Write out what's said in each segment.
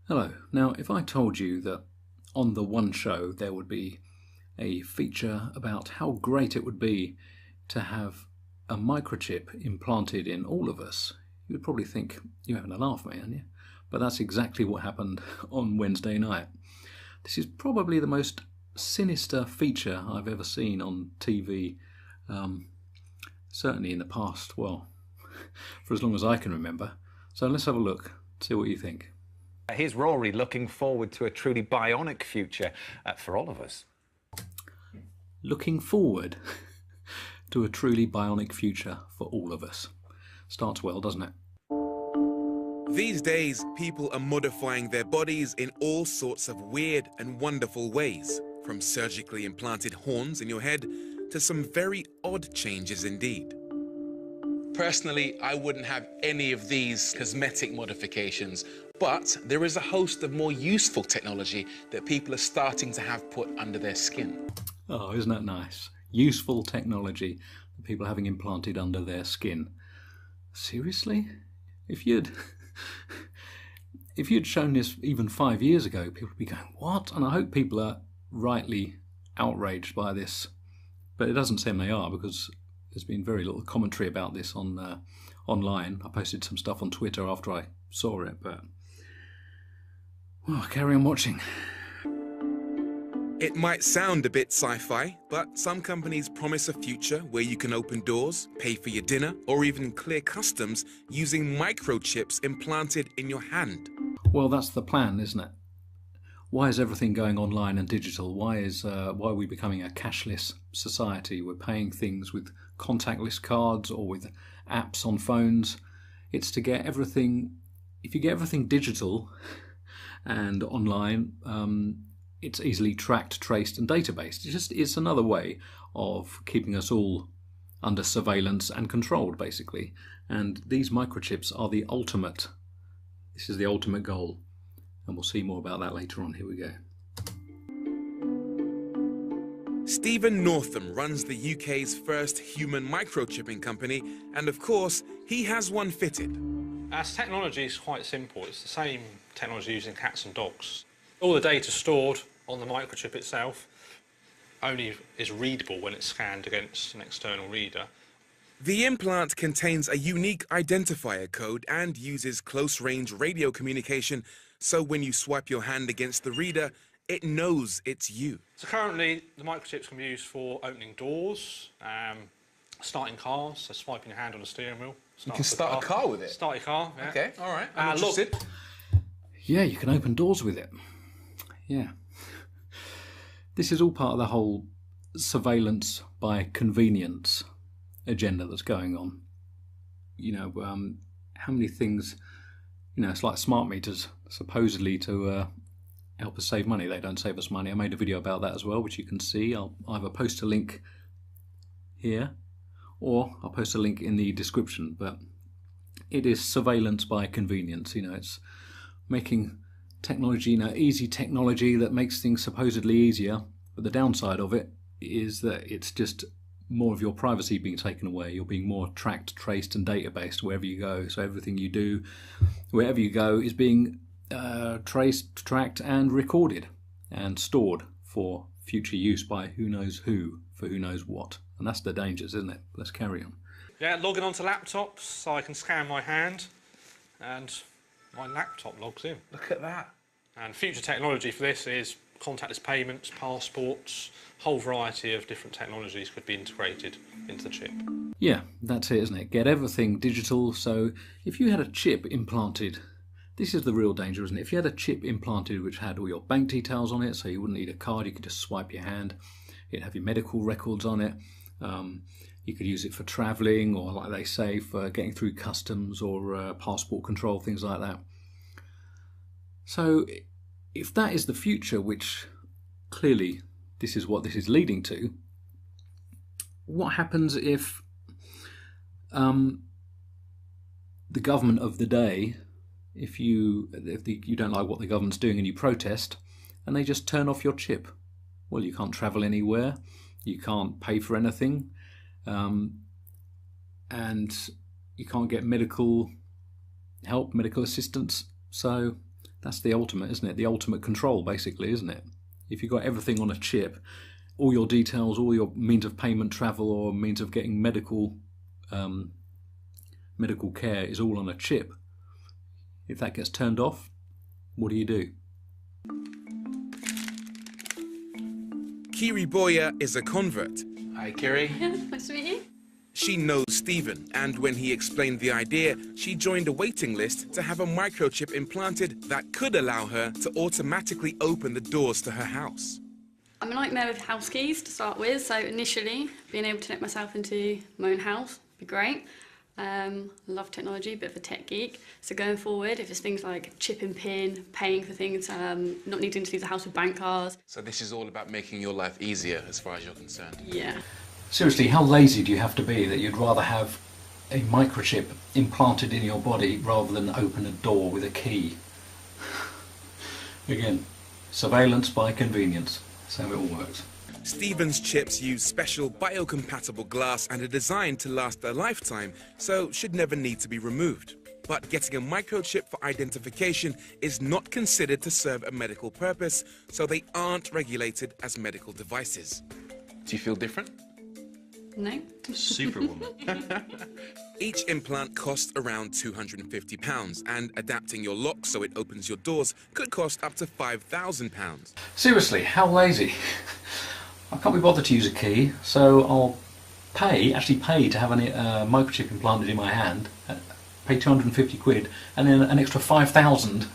Hello. Now, if I told you that on the One Show there would be a feature about how great it would be to have a microchip implanted in all of us, you would probably think you're having a laugh, mate, aren't you? But that's exactly what happened on Wednesday night. This is probably the most sinister feature I've ever seen on TV, certainly in the past, well, for as long as I can remember. So let's have a look, see what you think. Here's Rory looking forward to a truly bionic future for all of us. Looking forward to a truly bionic future for all of us. Starts well, doesn't it? These days, people are modifying their bodies in all sorts of weird and wonderful ways, from surgically implanted horns in your head to some very odd changes indeed. Personally, I wouldn't have any of these cosmetic modifications, but there is a host of more useful technology that people are starting to have put under their skin. Oh, isn't that nice? Useful technology that people are having implanted under their skin. Seriously? If you'd shown this even 5 years ago, people would be going, what? And I hope people are rightly outraged by this. But it doesn't seem they are, because there's been very little commentary about this on online. I posted some stuff on Twitter after I saw it, but well, carry on watching. It might sound a bit sci-fi, but some companies promise a future where you can open doors, pay for your dinner, or even clear customs using microchips implanted in your hand. Well, that's the plan, isn't it? Why is everything going online and digital? Why are we becoming a cashless society? We're paying things with contactless cards or with apps on phones. It's to get everything. If you get everything digital and online, it's easily tracked, traced, and databased. It's another way of keeping us all under surveillance and controlled, basically. And these microchips are the ultimate. This is the ultimate goal. And we'll see more about that later on. Here we go. Stephen Northam runs the UK's first human microchipping company, and of course, he has one fitted. Our technology is quite simple. It's the same technology used in cats and dogs. All the data stored on the microchip itself only is readable when it's scanned against an external reader. The implant contains a unique identifier code and uses close-range radio communication, so when you swipe your hand against the reader, it knows it's you. So currently, the microchips can be used for opening doors, starting cars, so swiping your hand on the steering wheel. You can start a car with it? Start your car, yeah. Okay, all right, I'm interested. Yeah, you can open doors with it. Yeah. This is all part of the whole surveillance by convenience agenda that's going on. You know, how many things, you know, it's like smart meters, supposedly to help us save money. They don't save us money. I made a video about that as well, which you can see. I'll either post a link here or I'll post a link in the description. But it is surveillance by convenience. You know, it's making technology, you know, easy technology that makes things supposedly easier. But the downside of it is that it's just more of your privacy being taken away. You're being more tracked, traced, and databased wherever you go. So everything you do, wherever you go, is being traced, tracked, and recorded and stored for future use by who knows who for who knows what. And that's the dangers, isn't it? Let's carry on. Yeah, logging onto laptops, so I can scan my hand and my laptop logs in. Look at that. And future technology for this is contactless payments, passports, whole variety of different technologies could be integrated into the chip. Yeah, that's it, isn't it? Get everything digital. So if you had a chip implanted, this is the real danger, isn't it? If you had a chip implanted which had all your bank details on it, so you wouldn't need a card, you could just swipe your hand, it'd have your medical records on it. You could use it for travelling, or like they say, for getting through customs or passport control, things like that. So if that is the future, which clearly this is what this is leading to, what happens if the government of the day, if you don't like what the government's doing and you protest, and they just turn off your chip? Well, you can't travel anywhere, you can't pay for anything, and you can't get medical help, medical assistance. So That's the ultimate, isn't it? The ultimate control, basically, isn't it? If you've got everything on a chip, all your details, all your means of payment, travel, or means of getting medical care is all on a chip. If that gets turned off, what do? Kiri Boya is a convert. Hi, Kiri. Yeah, nice to meet you. She knows Stephen, and when he explained the idea, she joined a waiting list to have a microchip implanted that could allow her to automatically open the doors to her house. I'm a nightmare with house keys to start with, so initially being able to let myself into my own house would be great. Love technology, bit of a tech geek. So going forward, if it's things like chip and pin, paying for things, not needing to leave the house with bank cards. So this is all about making your life easier as far as you're concerned. Yeah. Seriously, how lazy do you have to be that you'd rather have a microchip implanted in your body rather than open a door with a key? Again, surveillance by convenience. That's how it all works. Stephen's chips use special biocompatible glass and are designed to last a lifetime, so should never need to be removed. But getting a microchip for identification is not considered to serve a medical purpose, so they aren't regulated as medical devices. Do you feel different? No. Superwoman. Each implant costs around £250, and adapting your lock so it opens your doors could cost up to £5,000. Seriously, how lazy? I can't be bothered to use a key, so I'll actually pay to have a microchip implanted in my hand, pay 250 quid, and then an extra 5,000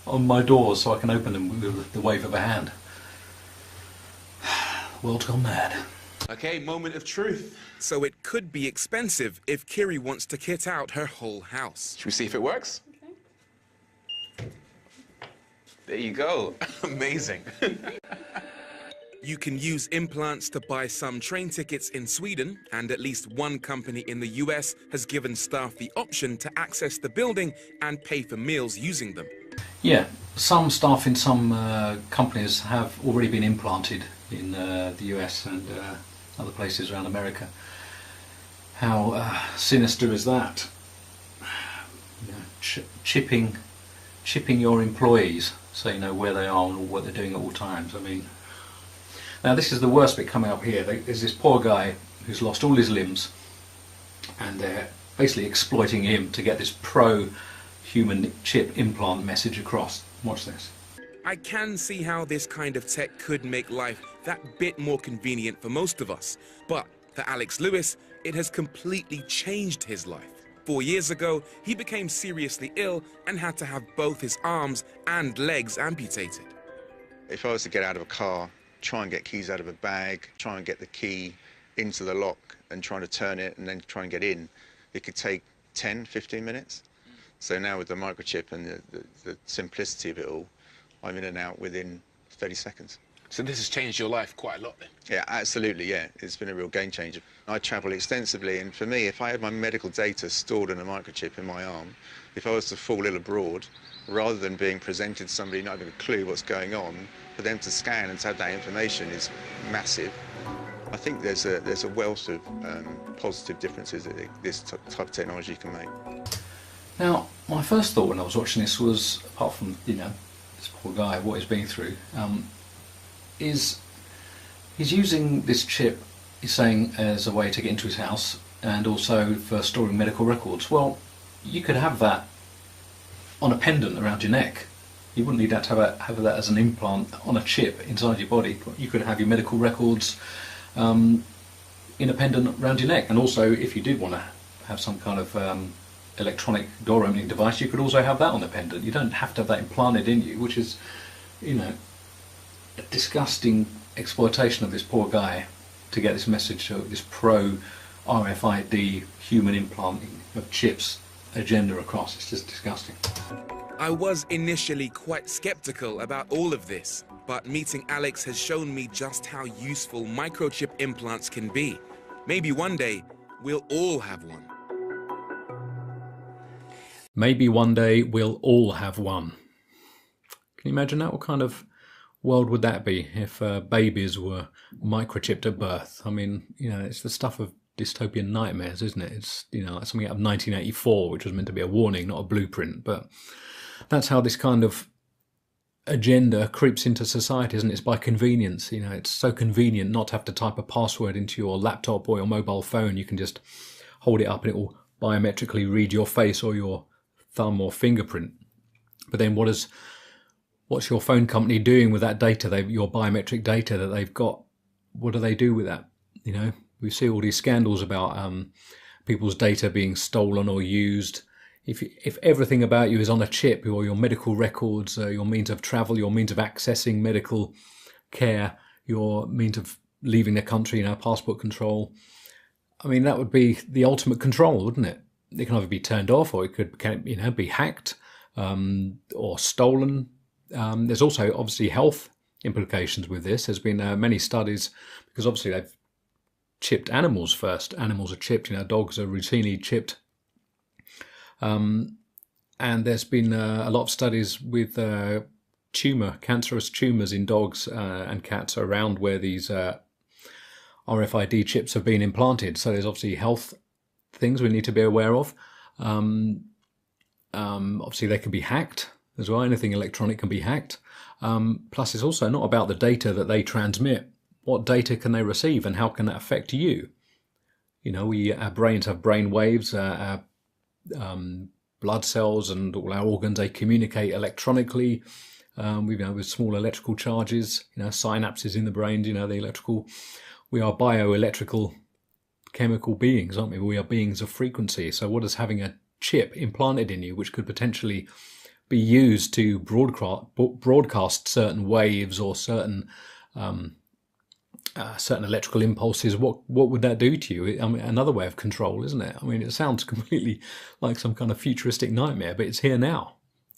on my doors so I can open them with the wave of a hand. World's gone mad. Okay, moment of truth. So it could be expensive if Kiri wants to kit out her whole house. Should we see if it works? Okay. There you go. Amazing. You can use implants to buy some train tickets in Sweden, and at least one company in the US has given staff the option to access the building and pay for meals using them. Yeah, some staff in some companies have already been implanted in the US and other places around America. How sinister is that? You know, chipping your employees so you know where they are and what they're doing at all times. I mean, now this is the worst bit coming up here. There's this poor guy who's lost all his limbs, and they're basically exploiting him to get this pro-human chip implant message across. Watch this. I can see how this kind of tech could make life that bit more convenient for most of us, but for Alex Lewis, it has completely changed his life. 4 years ago, he became seriously ill and had to have both his arms and legs amputated. If I was to get out of a car, try and get keys out of a bag, try and get the key into the lock and trying to turn it and then try and get in, it could take 10, 15 minutes. So now with the microchip and the simplicity of it all, I'm in and out within 30 seconds. So this has changed your life quite a lot then? Yeah, absolutely, yeah. It's been a real game changer. I travel extensively, and for me, if I had my medical data stored in a microchip in my arm, if I was to fall ill abroad, rather than being presented to somebody not having a clue what's going on, for them to scan and to have that information is massive. I think there's a wealth of positive differences that this type of technology can make. Now, my first thought when I was watching this was, apart from, you know, this poor guy, what he's been through, is he's using this chip, he's saying, as a way to get into his house and also for storing medical records. Well, you could have that on a pendant around your neck. You wouldn't need that to have that as an implant on a chip inside your body. You could have your medical records in a pendant around your neck. And also, if you did want to have some kind of electronic door opening device, you could also have that on the pendant. You don't have to have that implanted in you, which is, you know, a disgusting exploitation of this poor guy to get this message, this pro RFID human implanting of chips agenda across. It's just disgusting. I was initially quite skeptical about all of this, but meeting Alex has shown me just how useful microchip implants can be. Maybe one day we'll all have one. Maybe one day we'll all have one. Can you imagine that? What kind of world would that be if babies were microchipped at birth? I mean, you know, it's the stuff of dystopian nightmares, isn't it? It's, you know, like something out of 1984, which was meant to be a warning, not a blueprint. But that's how this kind of agenda creeps into society, isn't it? It's by convenience. You know, it's so convenient not to have to type a password into your laptop or your mobile phone. You can just hold it up and it will biometrically read your face or your thumb or fingerprint. But then what's your phone company doing with that data, your biometric data that they've got? What do they do with that? You know, we see all these scandals about people's data being stolen or used. If everything about you is on a chip, or your medical records, your means of travel, your means of accessing medical care, your means of leaving the country, you know, passport control, I mean, that would be the ultimate control, wouldn't it? It can either be turned off or it could, you know, be hacked or stolen. There's also obviously health implications with this. There's been many studies, because obviously they've chipped animals first. Animals are chipped, you know, dogs are routinely chipped. And there's been a lot of studies with cancerous tumours in dogs and cats around where these RFID chips have been implanted. So there's obviously health things we need to be aware of. Obviously they can be hacked as well. Anything electronic can be hacked. Plus it's also not about the data that they transmit. What data can they receive and how can that affect you? You know, our brains have brain waves, our blood cells and all our organs, they communicate electronically with small electrical charges, you know, synapses in the brain, you know, we are bioelectrical chemical beings, aren't we? We are beings of frequency. So what does having a chip implanted in you, which could potentially be used to broadcast certain waves or certain electrical impulses, what would that do to you? I mean, another way of control, isn't it? I mean, it sounds completely like some kind of futuristic nightmare, but it's here now.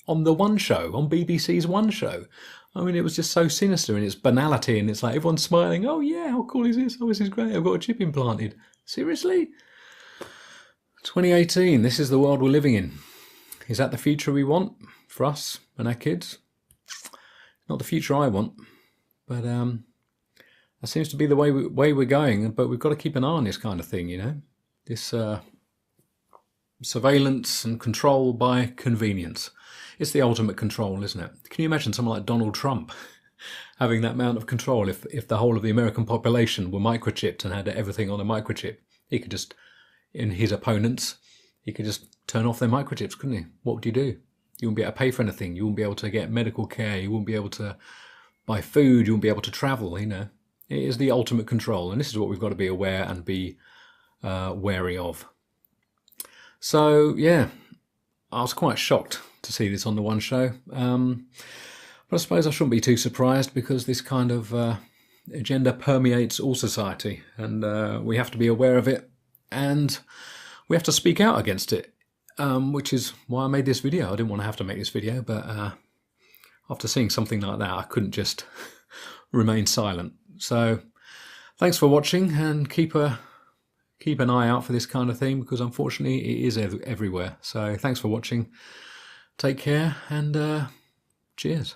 On the One Show, on BBC's One Show. I mean, it was just so sinister in its banality, and it's like everyone's smiling. Oh yeah, how cool is this? Oh, this is great. I've got a chip implanted. Seriously? 2018, this is the world we're living in. Is that the future we want for us and our kids? Not the future I want, but that seems to be the way we're going, but we've got to keep an eye on this kind of thing, you know, this surveillance and control by convenience. It's the ultimate control, isn't it? Can you imagine someone like Donald Trump having that amount of control if the whole of the American population were microchipped and had everything on a microchip? He could just, in his opponents, he could just turn off their microchips, couldn't he? What would you do? You wouldn't be able to pay for anything. You wouldn't be able to get medical care. You wouldn't be able to buy food. You wouldn't be able to travel, you know. It is the ultimate control, and this is what we've got to be aware and be wary of. So, yeah, I was quite shocked to see this on the One Show. But I suppose I shouldn't be too surprised, because this kind of agenda permeates all society, and we have to be aware of it, and we have to speak out against it, which is why I made this video. I didn't want to have to make this video, but after seeing something like that, I couldn't just remain silent. So thanks for watching, and keep an eye out for this kind of thing, because unfortunately it is everywhere. So thanks for watching. Take care, and cheers.